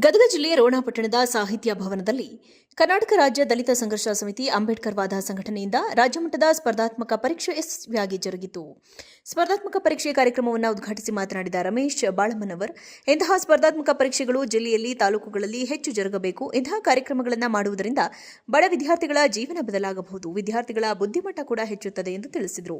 ಗದಗ ಜಿಲ್ಲೆಯ ರೋಣ ಪಟ್ಟಣದ ಸಾಹಿತ್ಯ ಭವನದಲ್ಲಿ ಕರ್ನಾಟಕ ರಾಜ್ಯ ದಲಿತ ಸಂಘರ್ಷ ಸಮಿತಿ ಅಂಬೇಡ್ಕರ್ ವಾದ ಸಂಘಟನೆಯಿಂದ ರಾಜ್ಯಮಟ್ಟದ ಸ್ಪರ್ಧಾತ್ಮಕ ಪರೀಕ್ಷೆ ಯಶಸ್ವಿಯಾಗಿ ಜರುಗಿತು. ಸ್ಪರ್ಧಾತ್ಮಕ ಪರೀಕ್ಷೆ ಕಾರ್ಯಕ್ರಮವನ್ನು ಉದ್ಘಾಟಿಸಿ ಮಾತನಾಡಿದ ರಮೇಶ್ ಬಾಳಮ್ಮನವರ್, ಇಂತಹ ಸ್ಪರ್ಧಾತ್ಮಕ ಪರೀಕ್ಷೆಗಳು ಜಿಲ್ಲೆಯಲ್ಲಿ ತಾಲೂಕುಗಳಲ್ಲಿ ಹೆಚ್ಚು ಜರುಗಬೇಕು. ಇಂತಹ ಕಾರ್ಯಕ್ರಮಗಳನ್ನು ಮಾಡುವುದರಿಂದ ಬಡ ವಿದ್ಯಾರ್ಥಿಗಳ ಜೀವನ ಬದಲಾಗಬಹುದು, ವಿದ್ಯಾರ್ಥಿಗಳ ಬುದ್ಧಿಮಟ್ಟ ಕೂಡ ಹೆಚ್ಚುತ್ತದೆ ಎಂದು ತಿಳಿಸಿದರು.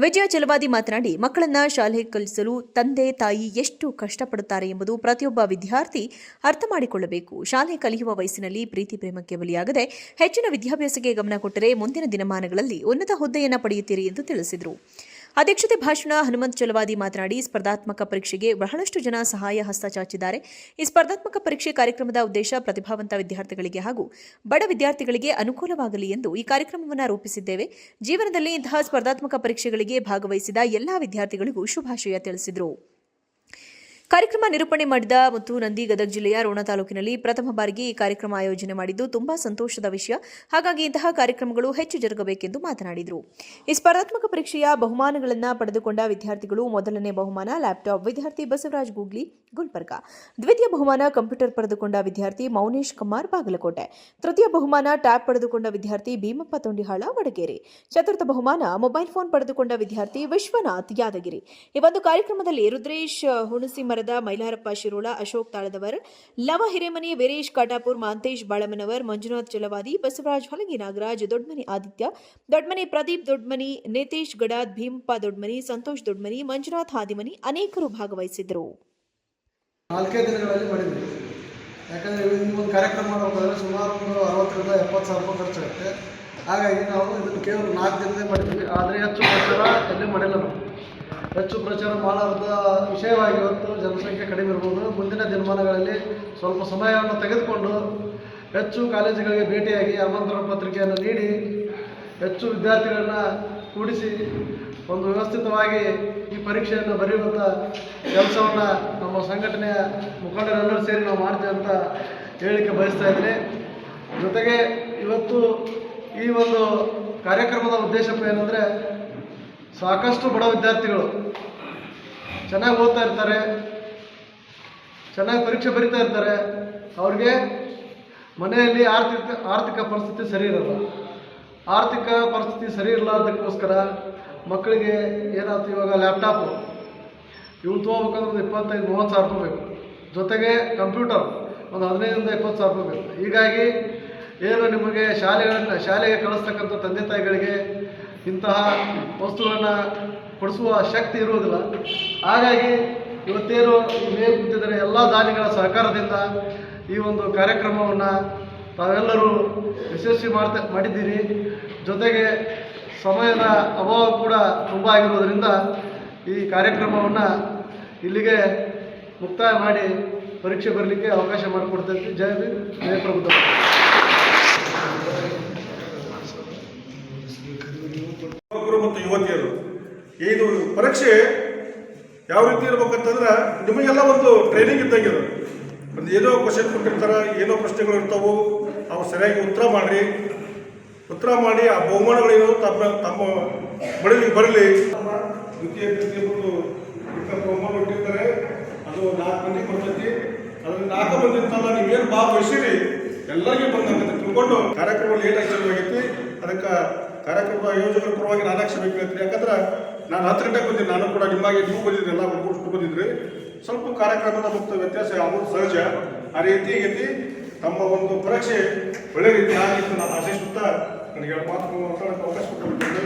ವಿಜಯ ಚಲವಾದಿ ಮಾತನಾಡಿ, ಮಕ್ಕಳನ್ನ ಶಾಲೆಗೆ ಕಲಿಸಲು ತಂದೆ ತಾಯಿ ಎಷ್ಟು ಕಷ್ಟಪಡುತ್ತಾರೆ ಎಂಬುದು ಪ್ರತಿಯೊಬ್ಬ ವಿದ್ಯಾರ್ಥಿ ಅರ್ಥ ಮಾಡಿಕೊಳ್ಳಬೇಕು. ಶಾಲೆ ಕಲಿಯುವ ವಯಸ್ಸಿನಲ್ಲಿ ಪ್ರೀತಿ ಪ್ರೇಮಕ್ಕೆ ಬಲಿಯಾಗದೆ ಹೆಚ್ಚಿನ ವಿದ್ಯಾಭ್ಯಾಸಕ್ಕೆ ಗಮನ ಕೊಟ್ಟರೆ ಮುಂದಿನ ದಿನಮಾನಗಳಲ್ಲಿ ಉನ್ನತ ಹುದ್ದೆಯನ್ನು ಪಡೆಯುತ್ತೀರಿ ಎಂದು ತಿಳಿಸಿದರು. ಅಧ್ಯಕ್ಷತೆ ಭಾಷಣ ಹನುಮಂತ್ ಚಲವಾದಿ ಮಾತನಾಡಿ, ಸ್ಪರ್ಧಾತ್ಮಕ ಪರೀಕ್ಷೆಗೆ ಬಹಳಷ್ಟು ಜನ ಸಹಾಯ ಹಸ್ತ ಚಾಚಿದ್ದಾರೆ. ಈ ಸ್ಪರ್ಧಾತ್ಮಕ ಪರೀಕ್ಷೆ ಕಾರ್ಯಕ್ರಮದ ಉದ್ದೇಶ ಪ್ರತಿಭಾವಂತ ವಿದ್ಯಾರ್ಥಿಗಳಿಗೆ ಹಾಗೂ ಬಡ ವಿದ್ಯಾರ್ಥಿಗಳಿಗೆ ಅನುಕೂಲವಾಗಲಿ ಎಂದು ಈ ಕಾರ್ಯಕ್ರಮವನ್ನು ರೂಪಿಸಿದ್ದೇವೆ. ಜೀವನದಲ್ಲಿ ಇಂತಹ ಸ್ಪರ್ಧಾತ್ಮಕ ಪರೀಕ್ಷೆಗಳಿಗೆ ಭಾಗವಹಿಸಿದ ಎಲ್ಲಾ ವಿದ್ಯಾರ್ಥಿಗಳಿಗೂ ಶುಭಾಶಯ ತಿಳಿಸಿದರು. ಕಾರ್ಯಕ್ರಮ ನಿರೂಪಣೆ ಮಾಡಿದ ಮತ್ತು ನಂದಿ ಗದಗ ಜಿಲ್ಲೆಯ ರೋಣ ತಾಲೂಕಿನಲ್ಲಿ ಪ್ರಥಮ ಬಾರಿಗೆ ಈ ಕಾರ್ಯಕ್ರಮ ಆಯೋಜನೆ ಮಾಡಿದ್ದು ತುಂಬಾ ಸಂತೋಷದ ವಿಷಯ. ಹಾಗಾಗಿ ಇಂತಹ ಕಾರ್ಯಕ್ರಮಗಳು ಹೆಚ್ಚು ಜರುಗಬೇಕೆಂದು ಮಾತನಾಡಿದರು. ಈ ಸ್ಪರ್ಧಾತ್ಮಕ ಪರೀಕ್ಷೆಯ ಬಹುಮಾನಗಳನ್ನು ಪಡೆದುಕೊಂಡ ವಿದ್ಯಾರ್ಥಿಗಳು: ಮೊದಲನೇ ಬಹುಮಾನ ಲ್ಯಾಪ್ಟಾಪ್, ವಿದ್ಯಾರ್ಥಿ ಬಸವರಾಜ್ ಗೂಗ್ಲಿ, ಗುಲ್ಬರ್ಗ. ದ್ವಿತೀಯ ಬಹುಮಾನ ಕಂಪ್ಯೂಟರ್ ಪಡೆದುಕೊಂಡ ವಿದ್ಯಾರ್ಥಿ ಮೌನೇಶ್ ಕುಮಾರ್, ಬಾಗಲಕೋಟೆ. ತೃತೀಯ ಬಹುಮಾನ ಟ್ಯಾಬ್ ಪಡೆದುಕೊಂಡ ವಿದ್ಯಾರ್ಥಿ ಭೀಮಪ್ಪ ತೊಂಡಿಹಾಳ, ವಡಗೇರಿ. ಚತುರ್ಥ ಬಹುಮಾನ ಮೊಬೈಲ್ ಫೋನ್ ಪಡೆದುಕೊಂಡ ವಿದ್ಯಾರ್ಥಿ ವಿಶ್ವನಾಥ್, ಯಾದಗಿರಿ. ಈ ಒಂದು ಕಾರ್ಯಕ್ರಮದಲ್ಲಿ ರುದ್ರೇಶ್ ಹುಣಸಿಮರದ, ಮೈಲಾರಪ್ಪ ಶಿರೋಳ, ಅಶೋಕ್ ತಾಳದವರ್, ಲವ ಹಿರೇಮನಿ, ವೀರೇಶ್ ಕಾಟಾಪುರ್, ಮಾಂತೇಶ್ ಬಾಳಮನವರ್, ಮಂಜುನಾಥ್ ಚಲವಾದಿ, ಬಸವರಾಜ್ ಹೊಲಗಿ, ನಾಗರಾಜ್ ದೊಡ್ಮನಿ, ಆದಿತ್ಯ ದೊಡ್ಮನಿ, ಪ್ರದೀಪ್ ದೊಡ್ಮನಿ, ನಿತೇಶ್ ಗಡಾದ್, ಭೀಮಪ್ಪ ದೊಡ್ಮನಿ, ಸಂತೋಷ್ ದೊಡ್ಮನಿ, ಮಂಜುನಾಥ್ ಹಾದಿಮನಿ ಅನೇಕರು ಭಾಗವಹಿಸಿದ್ದರು. 4 ದಿನಗಳಲ್ಲಿ ಮಾಡಿದ್ವಿ. ಯಾಕಂದರೆ ಈ ಒಂದು ಕಾರ್ಯಕ್ರಮ ಮಾಡಬೇಕಾದ್ರೆ ಸುಮಾರು 60 ರಿಂದ 70 ಸಾವಿರ ರೂಪಾಯಿ ಖರ್ಚಾಗುತ್ತೆ. ಹಾಗಾಗಿ ನಾವು ಇದನ್ನು ಕೇವಲ 4 ದಿನದಲ್ಲಿ ಮಾಡಿದ್ವಿ. ಆದರೆ ಹೆಚ್ಚು ಪ್ರಚಾರ ಎಲ್ಲಿ ಮಾಡಿಲ್ಲ. ನಾವು ಹೆಚ್ಚು ಪ್ರಚಾರ ಮಾಡದ ವಿಷಯವಾಗಿ ಇವತ್ತು ಜನಸಂಖ್ಯೆ ಕಡಿಮೆ ಇರ್ಬೋದು. ಮುಂದಿನ ದಿನಮಾನಗಳಲ್ಲಿ ಸ್ವಲ್ಪ ಸಮಯವನ್ನು ತೆಗೆದುಕೊಂಡು ಹೆಚ್ಚು ಕಾಲೇಜುಗಳಿಗೆ ಭೇಟಿಯಾಗಿ ಆಮಂತ್ರಣ ಪತ್ರಿಕೆಯನ್ನು ನೀಡಿ ಹೆಚ್ಚು ವಿದ್ಯಾರ್ಥಿಗಳನ್ನ ಕೂಡಿಸಿ ಒಂದು ವ್ಯವಸ್ಥಿತವಾಗಿ ಈ ಪರೀಕ್ಷೆಯನ್ನು ಬರೆಯುವಂಥ ಕೆಲಸವನ್ನು ನಮ್ಮ ಸಂಘಟನೆಯ ಮುಖಂಡರೆಲ್ಲರೂ ಸೇರಿ ನಾವು ಮಾಡ್ತೇವೆ ಅಂತ ಹೇಳಲಿಕ್ಕೆ ಬಯಸ್ತಾ ಇದ್ದೀನಿ. ಜೊತೆಗೆ ಇವತ್ತು ಈ ಒಂದು ಕಾರ್ಯಕ್ರಮದ ಉದ್ದೇಶ ಏನಂದರೆ, ಸಾಕಷ್ಟು ಬಡ ವಿದ್ಯಾರ್ಥಿಗಳು ಚೆನ್ನಾಗಿ ಓದ್ತಾ ಇರ್ತಾರೆ, ಚೆನ್ನಾಗಿ ಪರೀಕ್ಷೆ ಬರೀತಾ ಇರ್ತಾರೆ. ಅವ್ರಿಗೆ ಮನೆಯಲ್ಲಿ ಆರ್ಥಿಕ ಪರಿಸ್ಥಿತಿ ಸರಿ ಇರಲ್ಲ. ಆರ್ಥಿಕ ಪರಿಸ್ಥಿತಿ ಸರಿ ಇರಲಾರ್ದಕ್ಕೋಸ್ಕರ ಮಕ್ಕಳಿಗೆ ಏನಾಯ್ತು, ಇವಾಗ ಲ್ಯಾಪ್ಟಾಪು ಇವು ತೊಗೋಬೇಕಂದ್ರೆ ಒಂದು 25-30 ಸಾವಿರ ರೂಪಾಯಿ ಬೇಕು. ಜೊತೆಗೆ ಕಂಪ್ಯೂಟರ್ ಒಂದು 15ರಿಂದ 20 ಸಾವಿರ ರೂಪಾಯಿ ಬೇಕು. ಹೀಗಾಗಿ ಏನು ನಿಮಗೆ ಶಾಲೆಗೆ ಕಳಿಸ್ತಕ್ಕಂಥ ತಂದೆ ತಾಯಿಗಳಿಗೆ ಇಂತಹ ವಸ್ತುಗಳನ್ನು ಕೊಡಿಸುವ ಶಕ್ತಿ ಇರುವುದಿಲ್ಲ. ಹಾಗಾಗಿ ಇವತ್ತೇನು ಮೇಲೆ ಕೂತಿದ್ದಾರೆ ಎಲ್ಲ ದಾನಿಗಳ ಸಹಕಾರದಿಂದ ಈ ಒಂದು ಕಾರ್ಯಕ್ರಮವನ್ನು ತಾವೆಲ್ಲರೂ ಯಶಸ್ವಿ ಮಾಡಿದ್ದೀರಿ. ಜೊತೆಗೆ ಸಮಯದ ಅಭಾವ ಕೂಡ ತುಂಬ ಆಗಿರೋದರಿಂದ ಈ ಕಾರ್ಯಕ್ರಮವನ್ನು ಇಲ್ಲಿಗೆ ಮುಕ್ತಾಯ ಮಾಡಿ ಪರೀಕ್ಷೆ ಬರಲಿಕ್ಕೆ ಅವಕಾಶ ಮಾಡಿಕೊಡ್ತೈತಿ. ಜಯ ಭೀಮ್, ಜಯ ಪ್ರಬುದ್ಧ. ಯುವಕರು ಮತ್ತು ಯುವತಿಯರು, ಇದು ಪರೀಕ್ಷೆ ಯಾವ ರೀತಿ ಇರ್ಬೇಕಂತಂದ್ರೆ, ನಿಮಗೆಲ್ಲ ಒಂದು ಟ್ರೈನಿಂಗ್ ಇದ್ದಂಗೆ. ಒಂದು ಏನೋ ಕ್ವಶನ್ ಕೊಟ್ಟಿರ್ತಾರೆ, ಏನೋ ಪ್ರಶ್ನೆಗಳು ಇರ್ತಾವೆ, ಅವು ಸರಿಯಾಗಿ ಉತ್ತರ ಮಾಡಿ ಆ ಬಹುಮಾನಗಳೇನು ತಮ್ಮ ಬಳಿಲಿಗೆ ಬರಲಿ. ದ್ವಿತೀಯ ಒಂದು ಬಹುಮಾನ ಇಟ್ಟಿರ್ತಾರೆ, ಅದು 4 ಮಂದಿ ಬರ್ತೈತಿ. ಅದ್ರಲ್ಲಿ 4 ಮಂದಿ ಅಂತಲ್ಲ, ನೀವೇನು ಭಾಗವಹಿಸಿರಿ ಎಲ್ಲರಿಗೂ ಬಂದಂತೆ ತಿಳ್ಕೊಂಡು ಕಾರ್ಯಕ್ರಮ ಲೇಟಾಗಿ ಶುರುವಾಗೈತಿ. ಅದಕ್ಕೆ ಕಾರ್ಯಕ್ರಮದ ಆಯೋಜಕರ ಪರವಾಗಿ ನಾನು ಕ್ಷಮಿಸ್ತೀನಿ. ಯಾಕಂದ್ರೆ ನಾನು 10 ಗಂಟೆಗೆ ಬಂದಿದ್ದೆ. ನಾನು ಕೂಡ ನಿಮ್ಮಾಗಿ ನೀವು ಬಂದಿದ್ರಿ, ಎಲ್ಲ ಒಟ್ಟು ಬಂದಿದ್ರಿ. ಸ್ವಲ್ಪ ಕಾರ್ಯಕ್ರಮದ ಮತ್ತು ವ್ಯತ್ಯಾಸ ಆಗೋದು ಸಹಜ. ಆ ರೀತಿ ತಮ್ಮ ಒಂದು ಪರೀಕ್ಷೆ ಒಳ್ಳೆ ರೀತಿ ಆಗಿತ್ತು ನಾನು ಆಶಿಸುತ್ತಾ ನನಗೆ ಮಾತು ಮಾತಾಡೋಕ್ಕೆ ಅವಕಾಶ ಕೊಟ್ಟಿದ್ದೇನೆ.